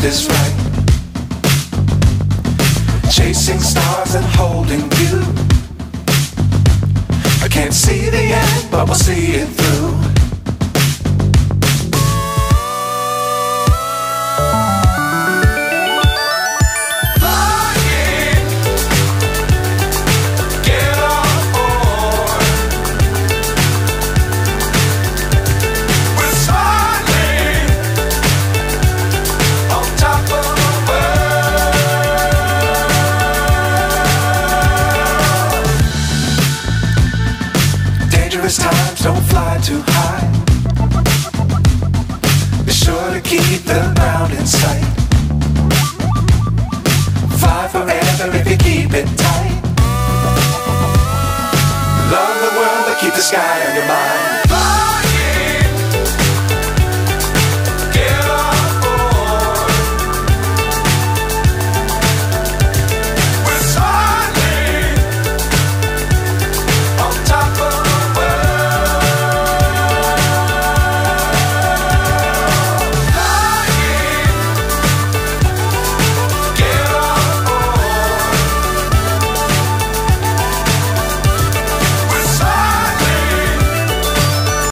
is right. Chasing stars and holding you. I can't see the end, but we'll see it through. Times don't fly too high. Be sure to keep the ground in sight. Fly forever if you keep it tight. Love the world but keep the sky on your mind.